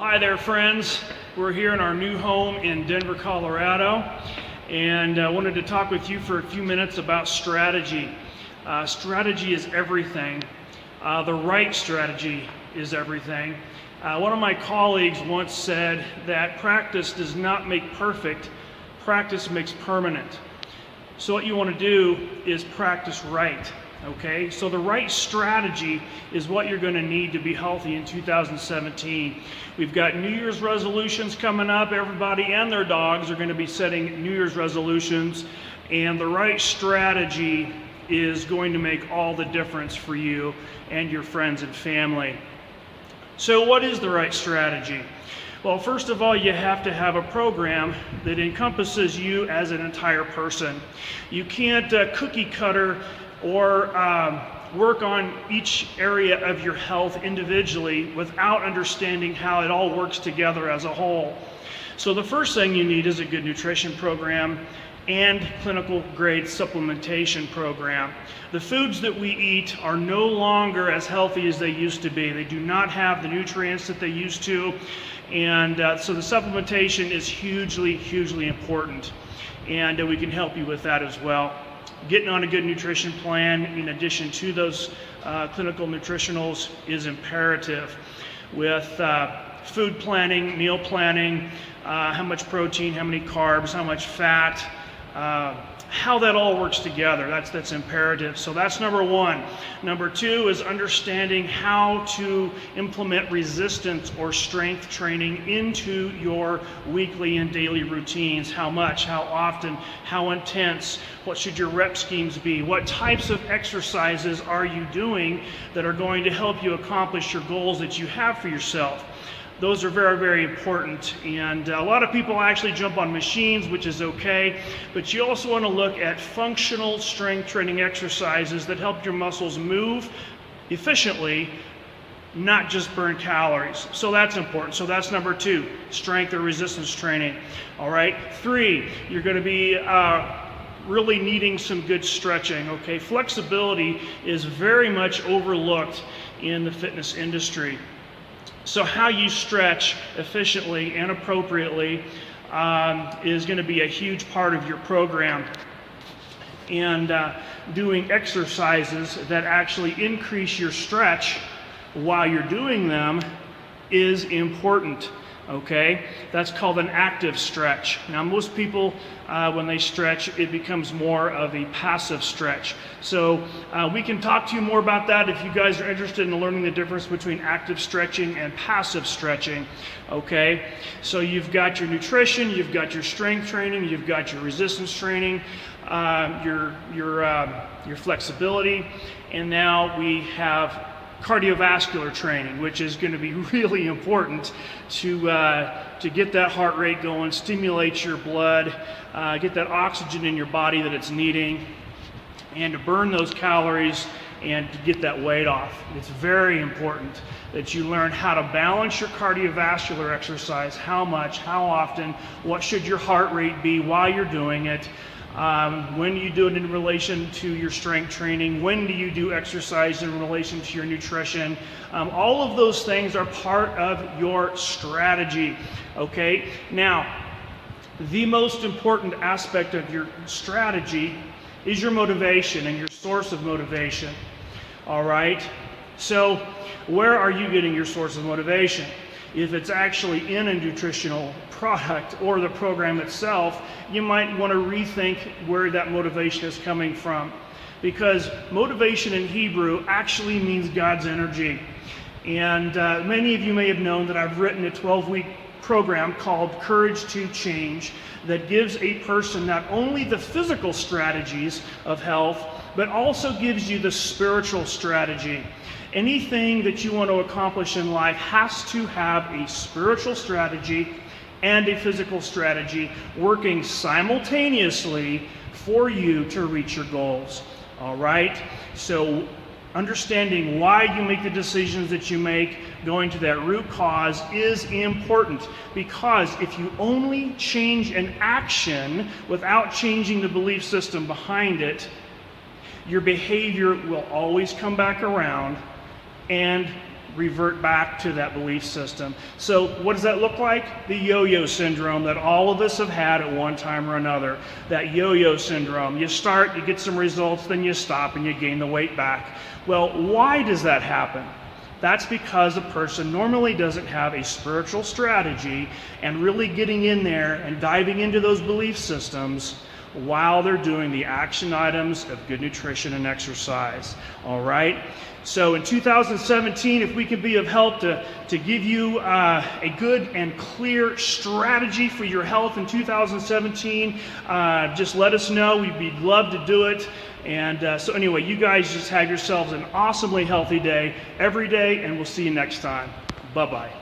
Hi there, friends. We're here in our new home in Denver, Colorado, and I wanted to talk with you for a few minutes about strategy. Strategy is everything. The right strategy is everything. One of my colleagues once said that practice does not make perfect, practice makes permanent. So what you want to do is practice right. Okay, so the right strategy is what you're going to need to be healthy in 2017. We've got New Year's resolutions coming up. Everybody and their dogs are going to be setting New Year's resolutions, and the right strategy is going to make all the difference for you and your friends and family. So what is the right strategy? Well, first of all, you have to have a program that encompasses you as an entire person. You can't cookie cutter or work on each area of your health individually without understanding how it all works together as a whole. So the first thing you need is a good nutrition program and clinical grade supplementation program. The foods that we eat are no longer as healthy as they used to be. They do not have the nutrients that they used to, and so the supplementation is hugely important, and we can help you with that as well. Getting on a good nutrition plan in addition to those clinical nutritionals is imperative. With food planning, meal planning, how much protein, how many carbs, how much fat, how that all works together, that's imperative. So that's number one. Number two is understanding how to implement resistance or strength training into your weekly and daily routines. How much, how often, how intense, what should your rep schemes be, what types of exercises are you doing that are going to help you accomplish your goals that you have for yourself. Those are very important, and a lot of people actually jump on machines, which is okay, but you also want to look at functional strength training exercises that help your muscles move efficiently, not just burn calories. So that's important. So that's number two, strength or resistance training. All right. Three, you're going to be really needing some good stretching. Okay, flexibility is very much overlooked in the fitness industry. So how you stretch efficiently and appropriately is going to be a huge part of your program. And doing exercises that actually increase your stretch while you're doing them is important. Okay, that's called an active stretch. Now most people, when they stretch, it becomes more of a passive stretch. So we can talk to you more about that if you guys are interested in learning the difference between active stretching and passive stretching. Okay, so you've got your nutrition, you've got your strength training, you've got your resistance training, your flexibility, and now we have cardiovascular training, which is going to be really important to get that heart rate going, stimulate your blood, get that oxygen in your body that it's needing, and to burn those calories and to get that weight off. It's very important that you learn how to balance your cardiovascular exercise, how much, how often, what should your heart rate be while you're doing it, when do you do it in relation to your strength training, when do you do exercise in relation to your nutrition. All of those things are part of your strategy. Okay, now the most important aspect of your strategy is your motivation and your source of motivation. All right, so where are you getting your source of motivation? If it's actually in a nutritional product or the program itself, you might want to rethink where that motivation is coming from, because motivation in Hebrew actually means God's energy. And many of you may have known that I've written a 12-week program called Courage to Change that gives a person not only the physical strategies of health, but also gives you the spiritual strategy. Anything that you want to accomplish in life has to have a spiritual strategy and a physical strategy working simultaneously for you to reach your goals. All right? So understanding why you make the decisions that you make, going to that root cause is important, because if you only change an action without changing the belief system behind it, your behavior will always come back around, and revert back to that belief system. So what does that look like? The yo-yo syndrome that all of us have had at one time or another. That yo-yo syndrome. You start, you get some results, then you stop and you gain the weight back. Well, why does that happen? That's because a person normally doesn't have a spiritual strategy and really getting in there and diving into those belief systems while they're doing the action items of good nutrition and exercise. All right? So in 2017, if we can be of help to give you a good and clear strategy for your health in 2017, just let us know. We'd love to do it. And so anyway, you guys just have yourselves an awesomely healthy day every day, and we'll see you next time. Bye-bye.